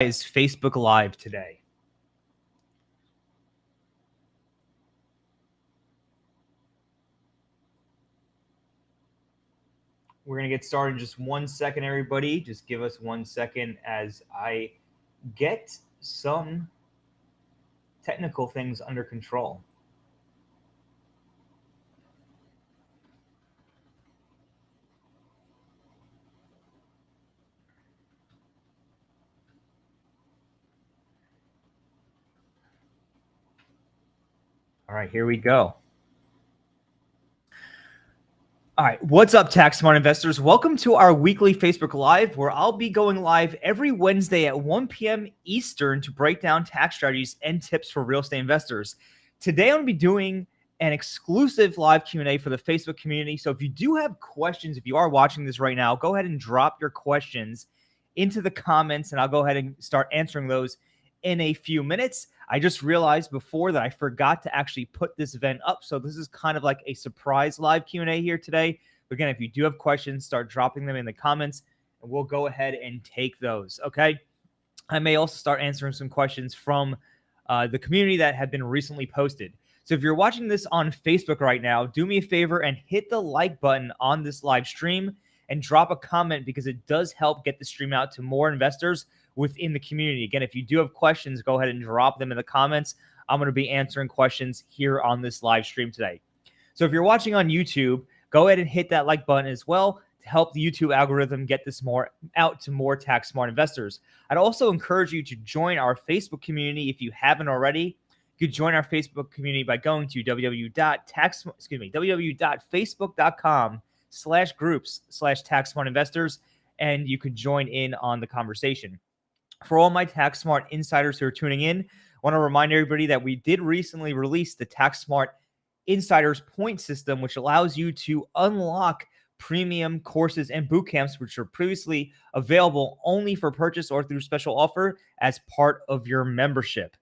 Is Facebook Live today. We're going to get started in just 1 second, everybody. Just give us 1 second as I get some technical things under control. All right, here we go. All right, what's up, tax smart investors? Welcome to our weekly Facebook Live, where I'll be going live every Wednesday at 1 p.m. Eastern to break down tax strategies and tips for real estate investors. Today, I'm going to be doing an exclusive live Q&A for the Facebook community. So if you do have questions, if you are watching this right now, go ahead and drop your questions into the comments, and I'll go ahead and start answering those in a few minutes. I just realized before that I forgot to actually put this event up. So this is kind of like a surprise live Q&A here today. But again, if you do have questions, start dropping them in the comments and we'll go ahead and take those. Okay. I may also start answering some questions from the community that have been recently posted. So if you're watching this on Facebook right now, do me a favor and hit the like button on this live stream and drop a comment, because it does help get the stream out to more investors within the community. Again, if you do have questions, go ahead and drop them in the comments. I'm going to be answering questions here on this live stream today. So if you're watching on YouTube, go ahead and hit that like button as well to help the YouTube algorithm get this more out to more tax smart investors. I'd also encourage you to join our Facebook community if you haven't already. You could join our Facebook community by going to www.facebook.com/groups/tax smart investors, and you could join in on the conversation. For all my tax smart insiders who are tuning in, I want to remind everybody that we did recently release the Tax Smart Insiders Point System, which allows you to unlock premium courses and boot camps, which were previously available only for purchase or through special offer as part of your membership.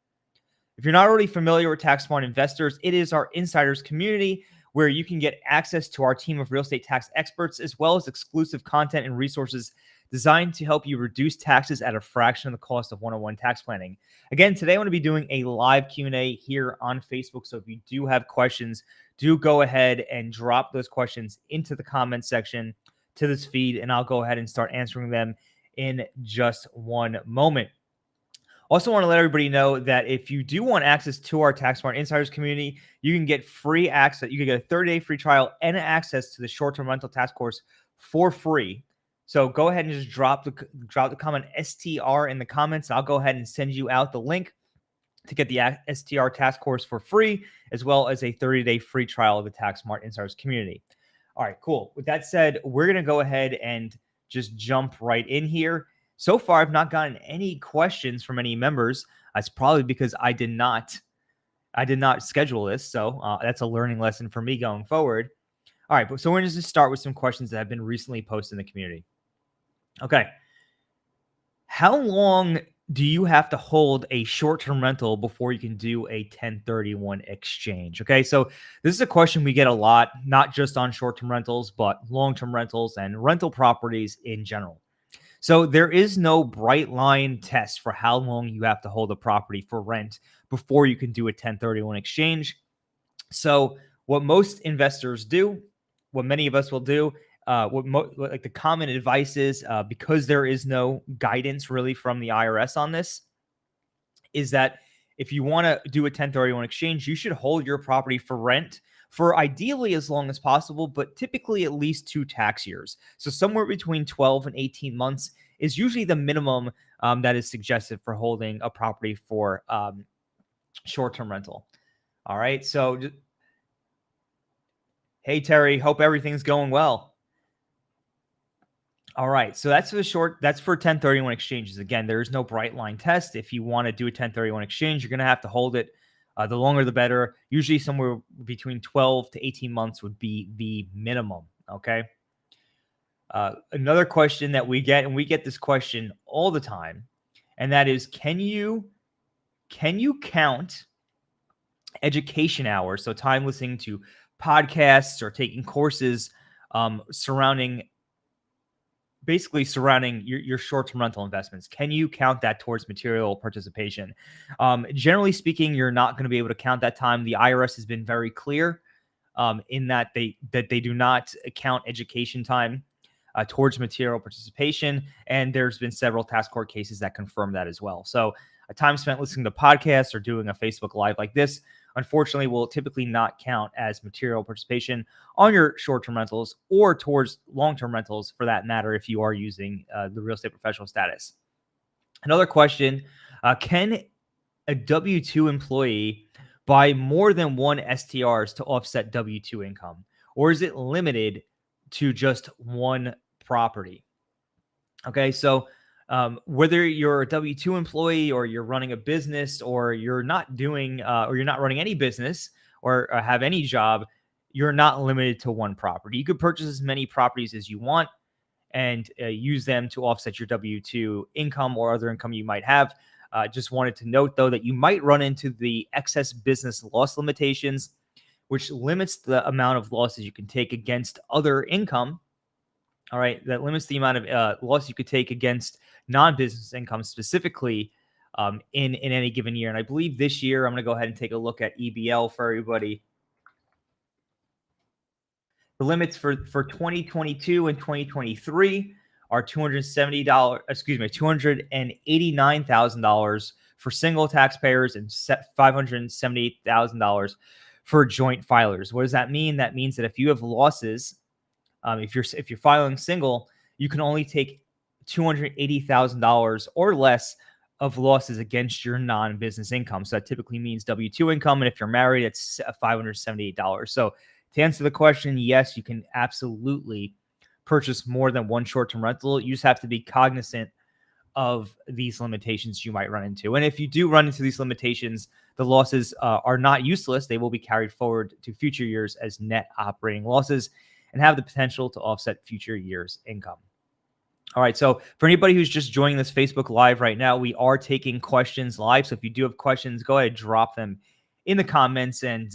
If you're not already familiar with Tax Smart Investors, it is our insiders community where you can get access to our team of real estate tax experts, as well as exclusive content and resources designed to help you reduce taxes at a fraction of the cost of one-on-one tax planning. Again, today I'm going to be doing a live Q&A here on Facebook. So if you do have questions, do go ahead and drop those questions into the comment section to this feed, and I'll go ahead and start answering them in just one moment. Also want to let everybody know that if you do want access to our Tax Smart Insiders community, you can get free access. You can get a 30-day free trial and access to the short-term rental task course for free. So go ahead and just drop the comment STR in the comments. I'll go ahead and send you out the link to get the STR task course for free, as well as a 30-day free trial of the Tax Smart Insiders community. All right, cool. With that said, we're going to go ahead and just jump right in here. So far, I've not gotten any questions from any members. That's probably because I did not schedule this. So that's a learning lesson for me going forward. All right, so we're going to just start with some questions that have been recently posted in the community. Okay. How long do you have to hold a short-term rental before you can do a 1031 exchange? Okay, so this is a question we get a lot, not just on short-term rentals, but long-term rentals and rental properties in general. So there is no bright line test for how long you have to hold a property for rent before you can do a 1031 exchange. So what most investors do, what many of us will do, like the common advice is, because there is no guidance really from the IRS on this, is that if you want to do a 1031 exchange, you should hold your property for rent for ideally as long as possible, but typically at least 2 tax years. So somewhere between 12 and 18 months is usually the minimum that is suggested for holding a property for short-term rental. All right. So, hey, Terry, hope everything's going well. All right. So that's for 1031 exchanges. Again, there is no bright line test. If you want to do a 1031 exchange, you're going to have to hold it. The longer, the better. Usually somewhere between 12 to 18 months would be the minimum. Okay. Another question that we get, and we get this question all the time, and that is, can you count education hours, so time listening to podcasts or taking courses surrounding basically surrounding your short-term rental investments. Can you count that towards material participation? Generally speaking, you're not going to be able to count that time. The IRS has been very clear in that they do not count education time towards material participation, and there's been several tax court cases that confirm that as well. So a time spent listening to podcasts or doing a Facebook Live like this, unfortunately, will typically not count as material participation on your short-term rentals or towards long-term rentals for that matter if you are using the real estate professional status. Another question, can a W-2 employee buy more than one STRs to offset W-2 income? Or is it limited to just one property? Okay, so whether you're a W-2 employee or you're running a business or you're not doing or you're not running any business or have any job, you're not limited to one property. You could purchase as many properties as you want and use them to offset your W-2 income or other income you might have. Just wanted to note, though, that you might run into the excess business loss limitations, which limits the amount of losses you can take against other income. All right, that limits the amount of loss you could take against non-business income specifically in any given year. And I believe this year, I'm going to go ahead and take a look at EBL for everybody. The limits for 2022 and 2023 are $289,000 for single taxpayers and $578,000 for joint filers. What does that mean? That means that if you have losses, if you're filing single, you can only take $280,000 or less of losses against your non-business income. So that typically means W-2 income, and if you're married, it's $578. So to answer the question, yes, you can absolutely purchase more than one short-term rental. You just have to be cognizant of these limitations you might run into. And if you do run into these limitations, the losses are not useless. They will be carried forward to future years as net operating losses and have the potential to offset future years' income. All right, so for anybody who's just joining this Facebook Live right now, we are taking questions live. So if you do have questions, go ahead and drop them in the comments. And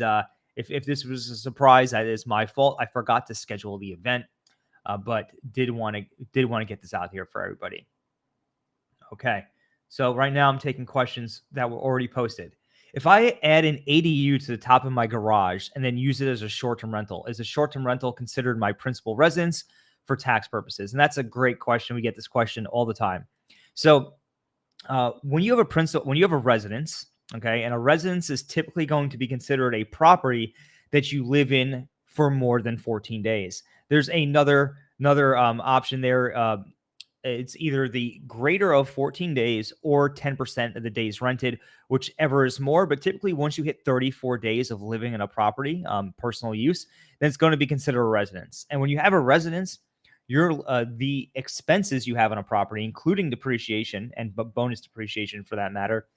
if this was a surprise, that is my fault. I forgot to schedule the event, but did want to get this out here for everybody. Okay, so right now I'm taking questions that were already posted. If I add an ADU to the top of my garage and then use it as a short-term rental, is a short-term rental considered my principal residence for tax purposes? And that's a great question. We get this question all the time. So when you have a residence, okay, and a residence is typically going to be considered a property that you live in for more than 14 days. There's another option there. It's either the greater of 14 days or 10% of the days rented, whichever is more. But typically, once you hit 34 days of living in a property, personal use, then it's going to be considered a residence. And when you have a residence, the expenses you have on a property, including depreciation and bonus depreciation for that matter,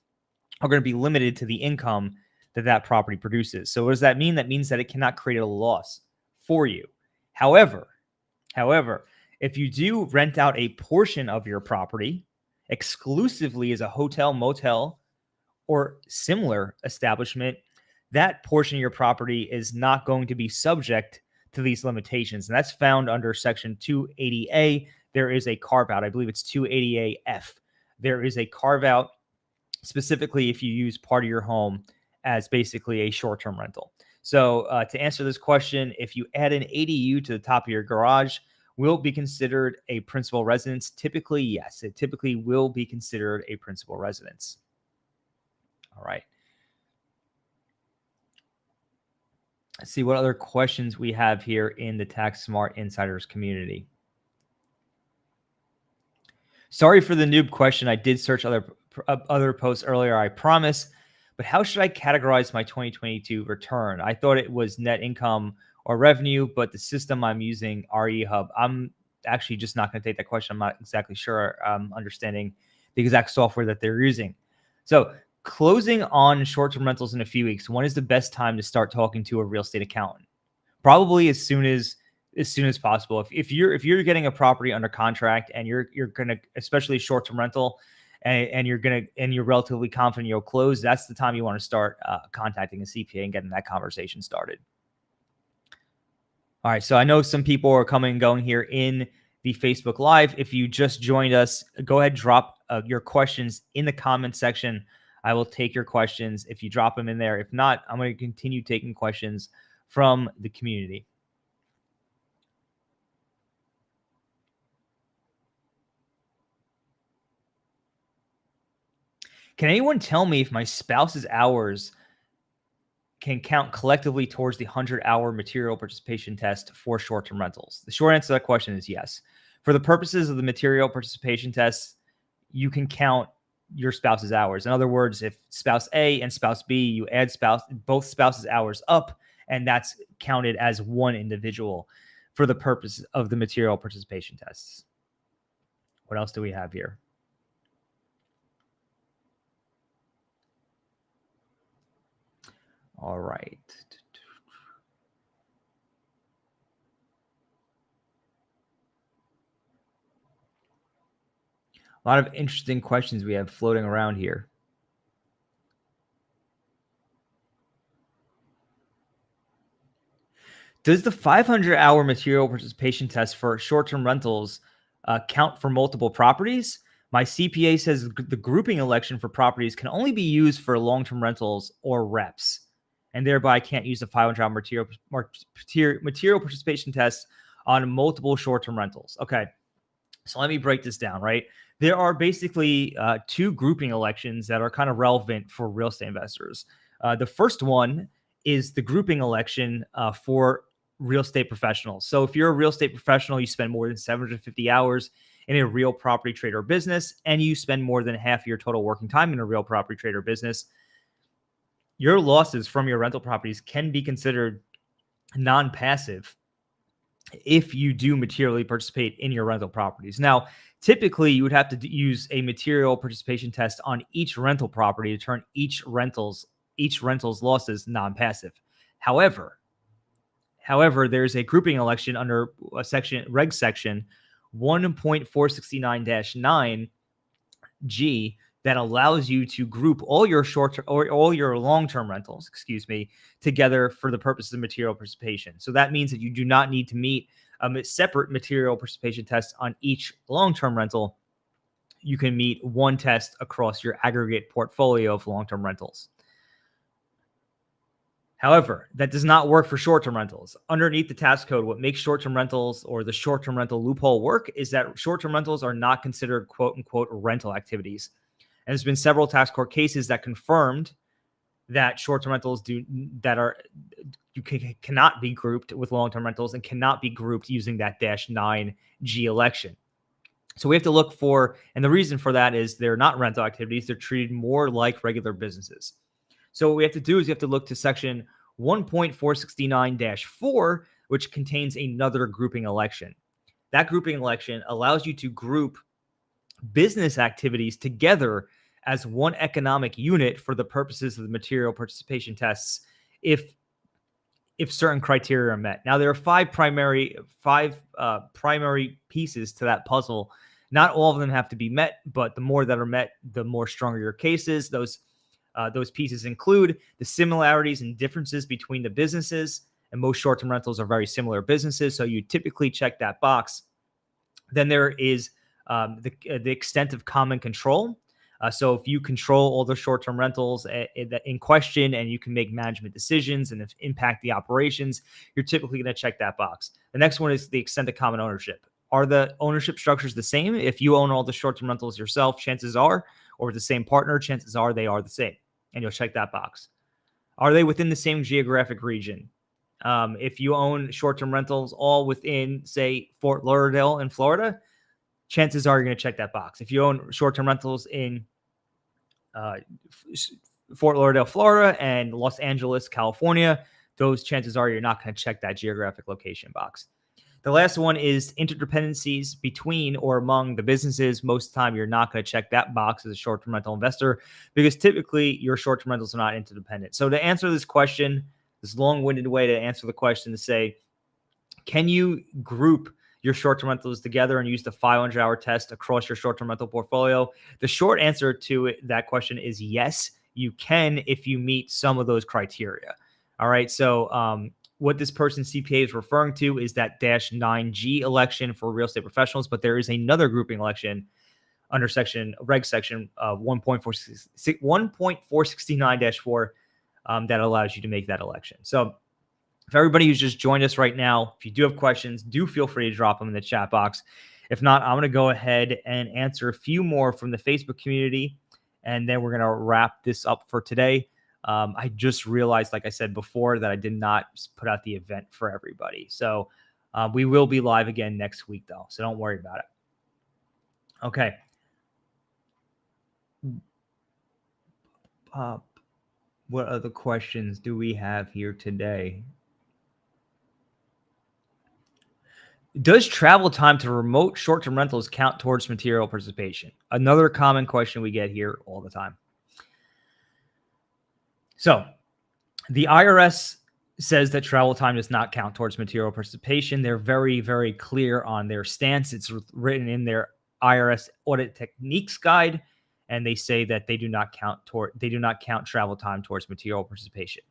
are going to be limited to the income that property produces. So what does that mean? That means that it cannot create a loss for you. However, if you do rent out a portion of your property exclusively as a hotel, motel, or similar establishment, that portion of your property is not going to be subject to these limitations. And that's found under Section 280A. There is a carve out. I believe it's 280AF. There is a carve out specifically if you use part of your home as basically a short-term rental. So to answer this question, if you add an ADU to the top of your garage, will it be considered a principal residence? Typically, yes. It typically will be considered a principal residence. All right. Let's see what other questions we have here in the Tax Smart Insiders community. Sorry for the noob question. I did search other posts earlier, I promise. But how should I categorize my 2022 return? I thought it was net income or revenue, but the system I'm using, RE Hub, I'm actually just not going to take that question. I'm not exactly sure I'm understanding the exact software that they're using. So closing on short-term rentals in a few weeks, when is the best time to start talking to a real estate accountant? Probably as soon as possible. If you're getting a property under contract and you're going to, especially short-term rental, and you're relatively confident you'll close, that's the time you want to start contacting a CPA and getting that conversation started. All right, so I know some people are coming and going here in the Facebook Live. If you just joined us, go ahead, drop your questions in the comment section. I will take your questions if you drop them in there. If not, I'm going to continue taking questions from the community. Can anyone tell me if my spouse's hours can count collectively towards the 100-hour material participation test for short-term rentals? The short answer to that question is yes. For the purposes of the material participation test, you can count your spouse's hours. In other words, if spouse A and spouse B, you add both spouses' hours up, and that's counted as one individual for the purpose of the material participation tests. What else do we have here? All right. A lot of interesting questions we have floating around here. Does the 500-hour material participation test for short-term rentals count for multiple properties? My CPA says the grouping election for properties can only be used for long-term rentals or reps, and thereby can't use the 500-hour material participation test on multiple short-term rentals. Okay, so let me break this down, right? There are basically two grouping elections that are kind of relevant for real estate investors. The first one is the grouping election for real estate professionals. So if you're a real estate professional, you spend more than 750 hours in a real property trade or business, and you spend more than half your total working time in a real property trade or business, your losses from your rental properties can be considered non-passive if you do materially participate in your rental properties. Now, typically you would have to use a material participation test on each rental property to turn each rental's losses non-passive. However, there's a grouping election under reg section 1.469-9G that allows you to group all your long-term rentals, together for the purposes of material participation. So that means that you do not need to meet a separate material participation test on each long-term rental. You can meet one test across your aggregate portfolio of long-term rentals. However, that does not work for short-term rentals. Underneath the tax code, what makes short-term rentals or the short-term rental loophole work is that short-term rentals are not considered quote-unquote rental activities. And there's been several tax court cases that confirmed that short-term rentals cannot be grouped with long-term rentals and cannot be grouped using that -9G election. So we have to look for, and the reason for that is they're not rental activities. They're treated more like regular businesses. So what we have to do is we have to look to section 1.469-4, which contains another grouping election. That grouping election allows you to group business activities together as one economic unit for the purposes of the material participation tests if certain criteria are met. Now, there are five primary pieces to that puzzle. Not all of them have to be met, but the more that are met, the more stronger your case is. Those pieces include the similarities and differences between the businesses, and most short-term rentals are very similar businesses, so you typically check that box. Then there is the extent of common control. So if you control all the short-term rentals in question and you can make management decisions and impact the operations, you're typically going to check that box. The next one is the extent of common ownership. Are the ownership structures the same? If you own all the short-term rentals yourself, chances are, or with the same partner, chances are they are the same. And you'll check that box. Are they within the same geographic region? If you own short-term rentals all within, say, Fort Lauderdale in Florida, chances are you're going to check that box. If you own short-term rentals in Fort Lauderdale, Florida, and Los Angeles, California, those chances are you're not going to check that geographic location box. The last one is interdependencies between or among the businesses. Most of the time, you're not going to check that box as a short-term rental investor because typically your short-term rentals are not interdependent. So to answer this question, this long-winded way to answer the question to say, can you group your short-term rentals together and use the 500-hour test across your short-term rental portfolio? The short answer to that question is yes, you can if you meet some of those criteria. All right, so what this person's CPA is referring to is that -9G election for real estate professionals, but there is another grouping election under reg section 1.469-4 that allows you to make that election. So if everybody who's just joined us right now, if you do have questions, do feel free to drop them in the chat box. If not, I'm going to go ahead and answer a few more from the Facebook community, and then we're going to wrap this up for today. I just realized, like I said before, that I did not put out the event for everybody. So we will be live again next week, though, so don't worry about it. Okay. What other questions do we have here today? Does travel time to remote short-term rentals count towards material participation? Another common question we get here all the time. So the IRS says that travel time does not count towards material participation. They're very, very clear on their stance. It's written in their IRS audit techniques guide, and they say that they do not count travel time towards material participation.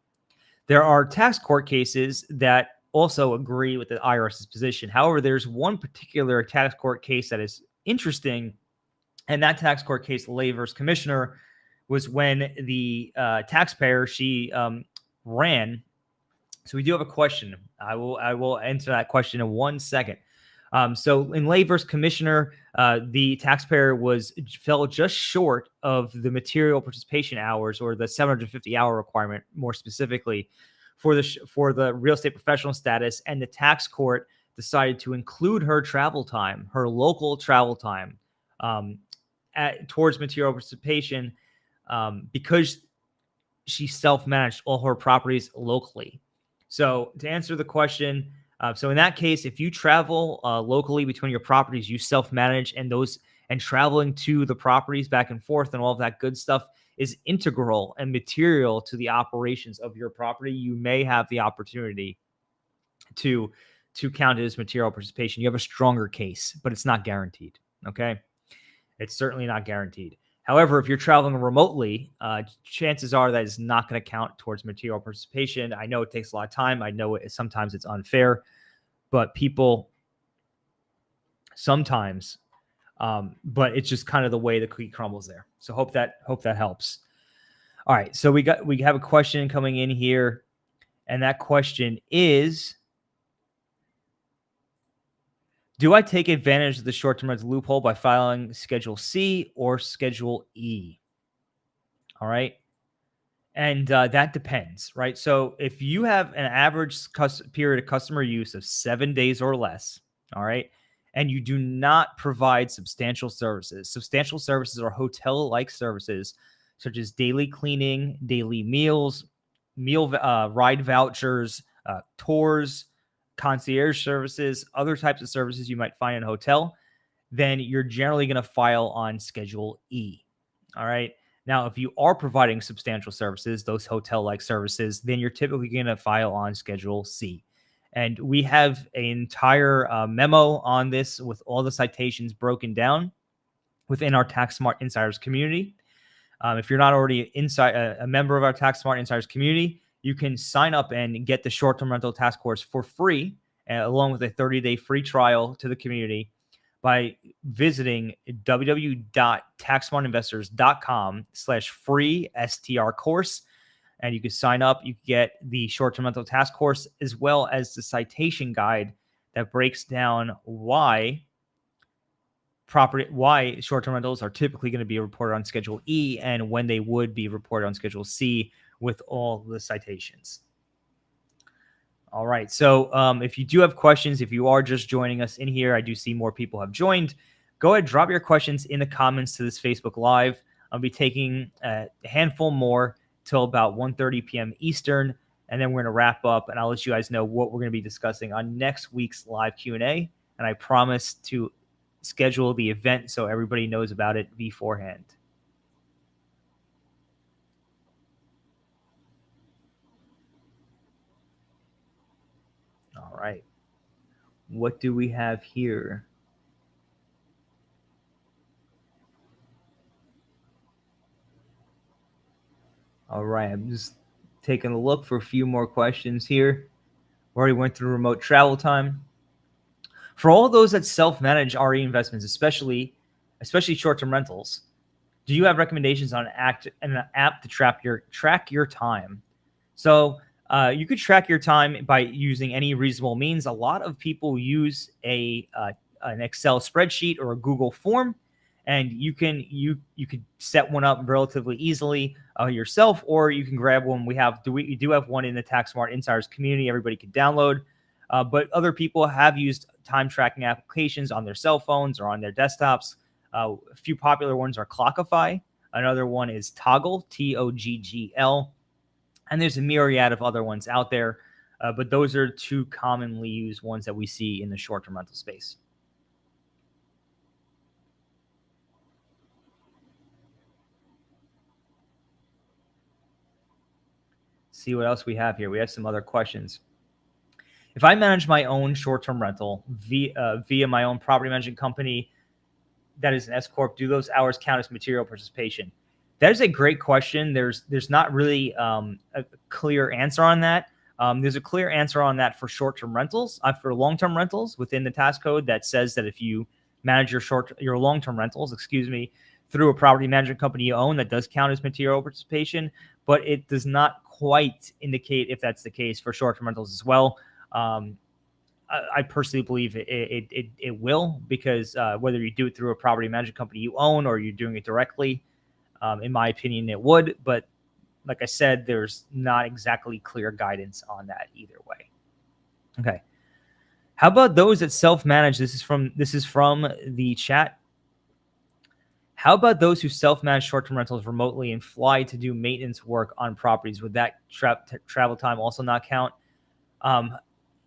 There are tax court cases that also agree with the IRS's position. However, there's one particular tax court case that is interesting, and that tax court case, Lay versus Commissioner, was when the taxpayer, she ran. So we do have a question. I will answer that question in 1 second. So in Lay versus Commissioner, the taxpayer fell just short of the material participation hours, or the 750-hour requirement, more specifically, for the real estate professional status, and the tax court decided to include her travel time, her local travel time, towards material participation, because she self-managed all her properties locally. So to answer the question, so in that case, if you travel locally between your properties, you self-manage, and traveling to the properties back and forth and all of that good stuff is integral and material to the operations of your property, you may have the opportunity to count it as material participation. You have a stronger case, but it's not guaranteed. Okay, it's certainly not guaranteed. However, if you're traveling remotely, chances are that it's not going to count towards material participation. I know it takes a lot of time. I know sometimes it's unfair, but people sometimes, but it's just kind of the way the cookie crumbles there. So hope that helps. All right, so we have a question coming in here, and that question is: do I take advantage of the short-term rental loophole by filing Schedule C or Schedule E? All right. And that depends, right? So if you have an average period of customer use of 7 days or less, all right, and you do not provide substantial services are hotel-like services such as daily cleaning, daily meals, ride vouchers, tours, concierge services, other types of services you might find in a hotel, then you're generally going to file on Schedule E. All right. Now, if you are providing substantial services, those hotel-like services, then you're typically going to file on Schedule C. And we have an entire memo on this with all the citations broken down within our TaxSmart Insiders community. If you're not already a member of our TaxSmart Insiders community, you can sign up and get the short-term rental task course for free, along with a 30-day free trial to the community, by visiting www.taxsmartinvestors.com/free STR course. And you can sign up. You can get the short-term rental task course, as well as the citation guide that breaks down why short-term rentals are typically going to be reported on Schedule E and when they would be reported on Schedule C, with all the citations. All right. So if you do have questions, if you are just joining us in here, I do see more people have joined. Go ahead, drop your questions in the comments to this Facebook Live. I'll be taking a handful more till about 1:30 p.m. Eastern, and then we're going to wrap up, and I'll let you guys know what we're going to be discussing on next week's live Q&A. And I promise to schedule the event so everybody knows about it beforehand. All right. What do we have here? All right. I'm just taking a look for a few more questions here. We already went through remote travel time. For all those that self-manage RE investments, especially short-term rentals, do you have recommendations on an app to track your time? So you could track your time by using any reasonable means. A lot of people use an Excel spreadsheet or a Google form, and you could set one up relatively easily yourself, or you can grab one. We do have one in the TaxSmart Insiders community. Everybody can download. But other people have used time tracking applications on their cell phones or on their desktops. A few popular ones are Clockify. Another one is Toggle, Toggl. And there's a myriad of other ones out there. But those are two commonly used ones that we see in the short-term rental space. See what else we have here. We have some other questions. If I manage my own short-term rental via my own property management company, that is an S corp, do those hours count as material participation? That is a great question. There's not really a clear answer on that. There's a clear answer on that for short-term rentals. For long-term rentals within the tax code that says that if you manage your long-term rentals, through a property management company you own, that does count as material participation, but it does not quite indicate if that's the case for short-term rentals as well. I personally believe it will, because whether you do it through a property management company you own or you're doing it directly, in my opinion, it would. But like I said, there's not exactly clear guidance on that either way. Okay. How about those that self-manage? This is from the chat. How about those who self-manage short-term rentals remotely and fly to do maintenance work on properties? Would that travel time also not count?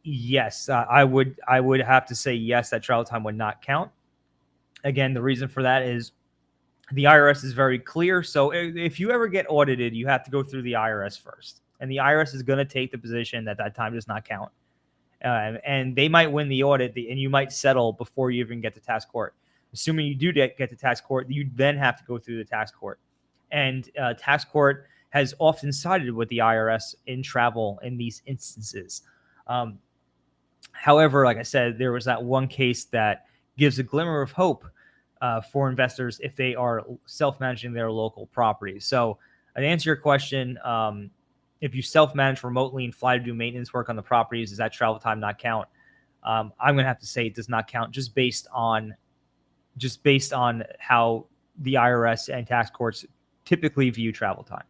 Yes, I would have to say yes, that travel time would not count. Again, the reason for that is the IRS is very clear. So if you ever get audited, you have to go through the IRS first. And the IRS is going to take the position that time does not count. And they might win the audit, and you might settle before you even get to tax court. Assuming you do get to tax court, you then have to go through the tax court. And tax court has often sided with the IRS in travel in these instances. However, like I said, there was that one case that gives a glimmer of hope for investors if they are self-managing their local properties. So to answer your question, if you self-manage remotely and fly to do maintenance work on the properties, does that travel time not count? I'm going to have to say it does not count, just based on how the IRS and tax courts typically view travel time.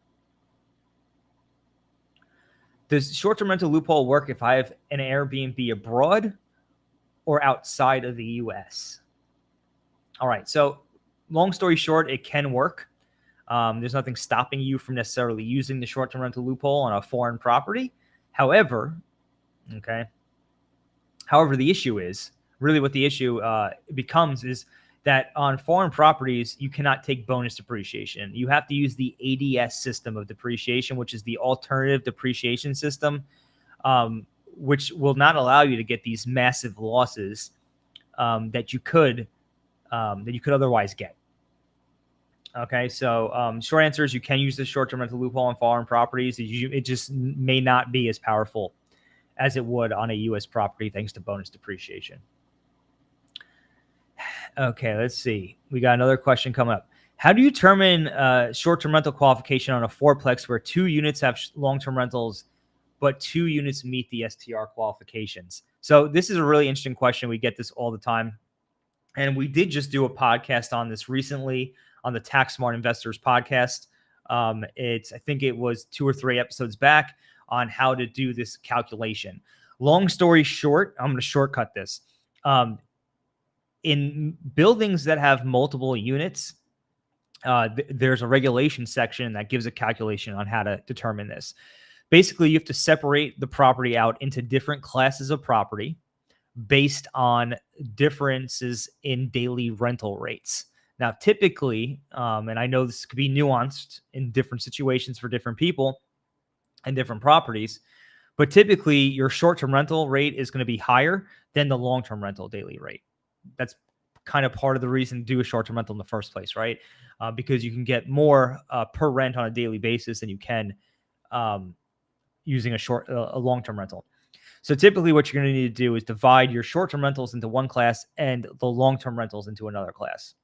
Does short-term rental loophole work if I have an Airbnb abroad or outside of the U.S.? All right. So long story short, it can work. There's nothing stopping you from necessarily using the short-term rental loophole on a foreign property. However, the issue is really what the issue becomes is that on foreign properties, you cannot take bonus depreciation. You have to use the ADS system of depreciation, which is the alternative depreciation system, which will not allow you to get these massive losses that you could otherwise get. Okay, so short answer is you can use the short-term rental loophole on foreign properties. It just may not be as powerful as it would on a U.S. property thanks to bonus depreciation. Okay, let's see. We got another question coming up. How do you determine short-term rental qualification on a fourplex where 2 units have long-term rentals, but 2 units meet the STR qualifications? So this is a really interesting question. We get this all the time. And we did just do a podcast on this recently on the Tax Smart Investors podcast. I think it was 2 or 3 episodes back on how to do this calculation. Long story short, I'm going to shortcut this. In buildings that have multiple units, there's a regulation section that gives a calculation on how to determine this. Basically, you have to separate the property out into different classes of property based on differences in daily rental rates. Now, typically, and I know this could be nuanced in different situations for different people and different properties, but typically your short-term rental rate is going to be higher than the long-term rental daily rate. That's kind of part of the reason to do a short-term rental in the first place, right? Because you can get more per rent on a daily basis than you can using a long-term rental. So typically what you're going to need to do is divide your short-term rentals into one class and the long-term rentals into another class.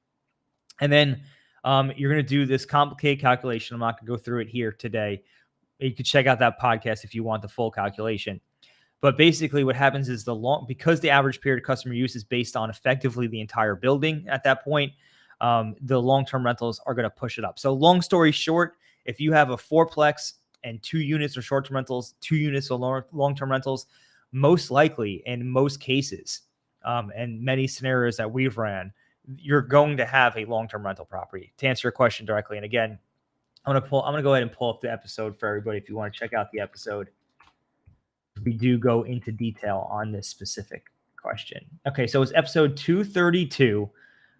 And then you're going to do this complicated calculation. I'm not going to go through it here today. You can check out that podcast if you want the full calculation. But basically what happens is because the average period of customer use is based on effectively the entire building at that point, the long-term rentals are going to push it up. So long story short, if you have a fourplex and 2 units are short-term rentals, 2 units are long-term rentals, most likely in most cases, and many scenarios that we've ran, you're going to have a long-term rental property. To answer your question directly, and again, I'm gonna go ahead and pull up the episode for everybody if you want to check out the episode. We do go into detail on this specific question. Okay, so it's episode 232,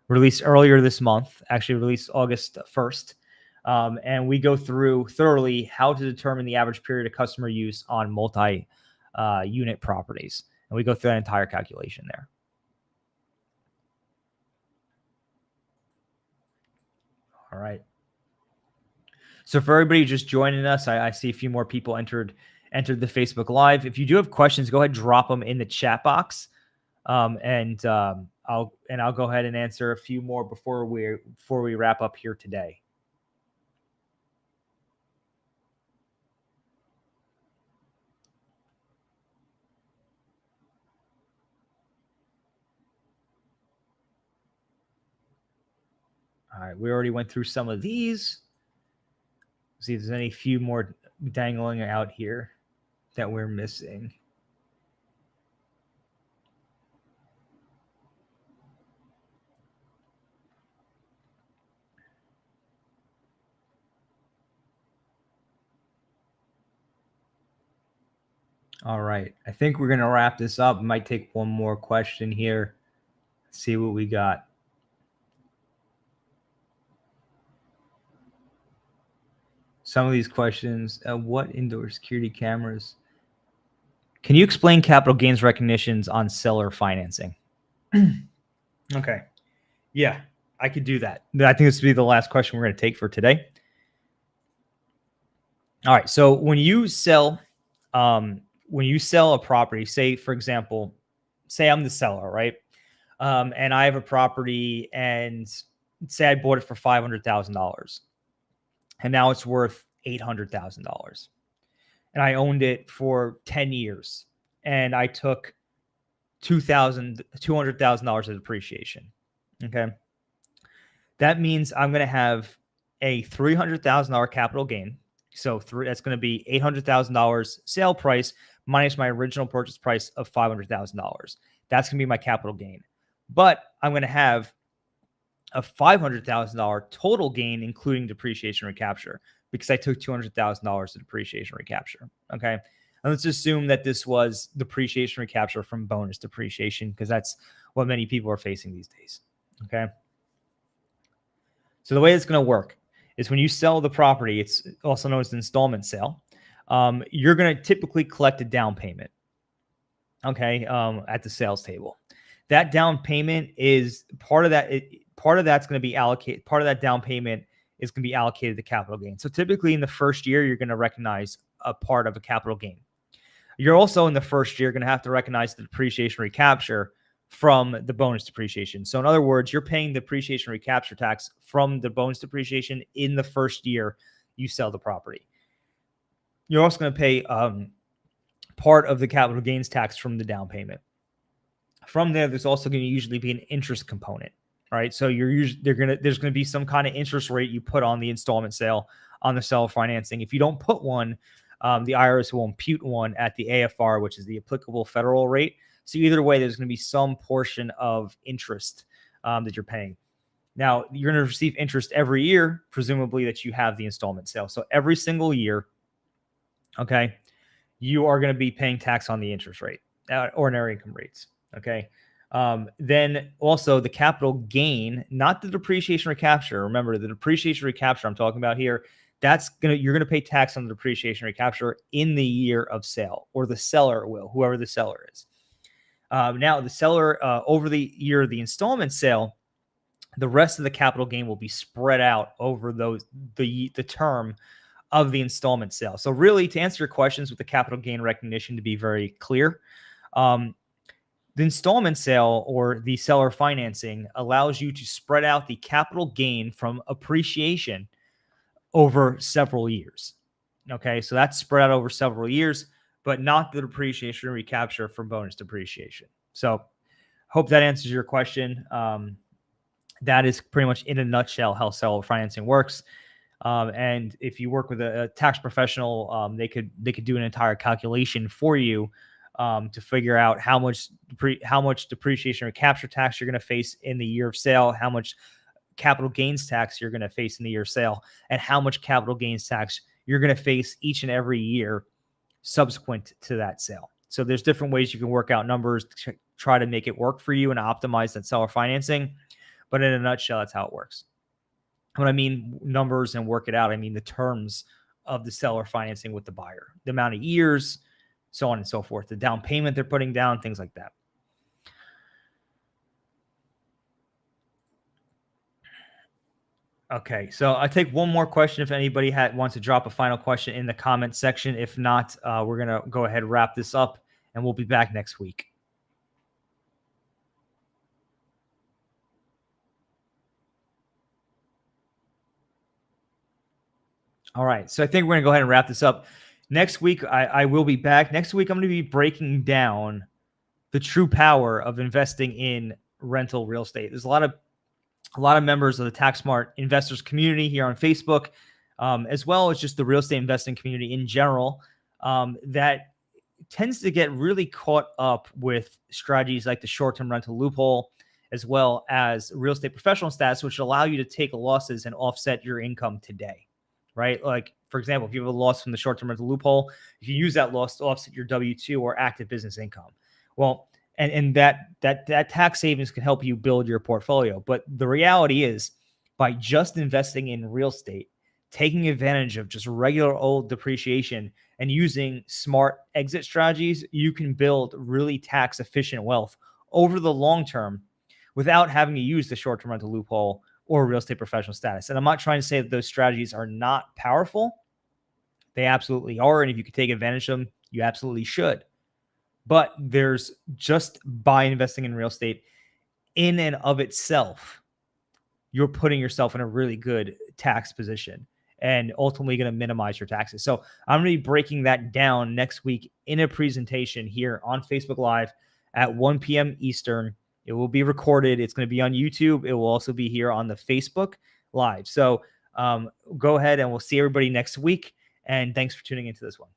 released earlier this month, actually released August 1st. And we go through thoroughly how to determine the average period of customer use on multi-unit properties. And we go through that entire calculation there. All right. So for everybody just joining us, I see a few more people entered the Facebook Live. If you do have questions, go ahead and drop them in the chat box. I'll go ahead and answer a few more before we wrap up here today. All right, we already went through some of these. See if there's any few more dangling out here that we're missing. All right, I think we're gonna wrap this up. Might take one more question here. Let's see what we got. Some of these questions, what indoor security cameras? Can you explain capital gains recognitions on seller financing? Okay. Yeah, I could do that. I think this will be the last question we're going to take for today. All right. So when you sell a property, say, for example, say I'm the seller, right? And I have a property and say I bought it for $500,000 and now it's worth $800,000 and I owned it for 10 years and I took $200,000 of depreciation. Okay. That means I'm going to have a $300,000 capital gain. So that's going to be $800,000 sale price minus my original purchase price of $500,000. That's going to be my capital gain. But I'm going to have a $500,000 total gain, including depreciation recapture, because I took $200,000 of depreciation recapture. Okay. And let's assume that this was depreciation recapture from bonus depreciation, because that's what many people are facing these days. Okay. So the way it's going to work is when you sell the property, it's also known as an installment sale. You're going to typically collect a down payment. Okay. At the sales table. That down payment is part of that. Part of that's going to be allocated. Part of that down payment is going to be allocated to capital gain. So typically in the first year, you're going to recognize a part of a capital gain. You're also in the first year going to have to recognize the depreciation recapture from the bonus depreciation. So in other words, you're paying the depreciation recapture tax from the bonus depreciation in the first year you sell the property. You're also going to pay part of the capital gains tax from the down payment. From there, there's also going to usually be an interest component. All right. So there's going to be some kind of interest rate you put on the installment sale on the seller financing. If you don't put one, the IRS will impute one at the AFR, which is the applicable federal rate. So either way, there's going to be some portion of interest that you're paying. Now, you're going to receive interest every year, presumably that you have the installment sale. So every single year, okay, you are going to be paying tax on the interest rate, ordinary income rates. Okay. Then also the capital gain, not the depreciation recapture. Remember, the depreciation recapture I'm talking about here, you're gonna pay tax on the depreciation recapture in the year of sale, or the seller will, whoever the seller is. Now the seller over the year of the installment sale, the rest of the capital gain will be spread out over the term of the installment sale. So really, to answer your questions with the capital gain recognition, to be very clear, um, the installment sale or the seller financing allows you to spread out the capital gain from appreciation over several years. Okay, so that's spread out over several years, but not the depreciation recapture from bonus depreciation. So hope that answers your question. That is pretty much in a nutshell how seller financing works. And if you work with a tax professional, they could do an entire calculation for you to figure out how much depreciation or capture tax you're going to face in the year of sale, how much capital gains tax you're going to face in the year of sale, and how much capital gains tax you're going to face each and every year subsequent to that sale. So there's different ways you can work out numbers to try to make it work for you and optimize that seller financing. But in a nutshell, that's how it works. When I mean numbers and work it out, I mean the terms of the seller financing with the buyer, the amount of years, so on and so forth, the down payment they're putting down, things like that. Okay, so I take one more question if anybody wants to drop a final question in the comment section. If not, we're going to go ahead and wrap this up, and we'll be back next week. All right, so I think we're going to go ahead and wrap this up. Next week, I will be back. Next week, I'm going to be breaking down the true power of investing in rental real estate. There's a lot of members of the Tax Smart investors community here on Facebook, as well as just the real estate investing community in general, that tends to get really caught up with strategies like the short-term rental loophole, as well as real estate professional status, which allow you to take losses and offset your income today, right? Like, for example, if you have a loss from the short-term rental loophole, if you use that loss to offset your W-2 or active business income, well, and that tax savings can help you build your portfolio. But the reality is, by just investing in real estate, taking advantage of just regular old depreciation and using smart exit strategies, you can build really tax efficient wealth over the long term without having to use the short-term rental loophole or real estate professional status. And I'm not trying to say that those strategies are not powerful. They absolutely are. And if you can take advantage of them, you absolutely should. But there's just by investing in real estate in and of itself, you're putting yourself in a really good tax position and ultimately going to minimize your taxes. So I'm going to be breaking that down next week in a presentation here on Facebook Live at 1 p.m. Eastern. It will be recorded. It's going to be on YouTube. It will also be here on the Facebook Live. So go ahead and we'll see everybody next week. And thanks for tuning into this one.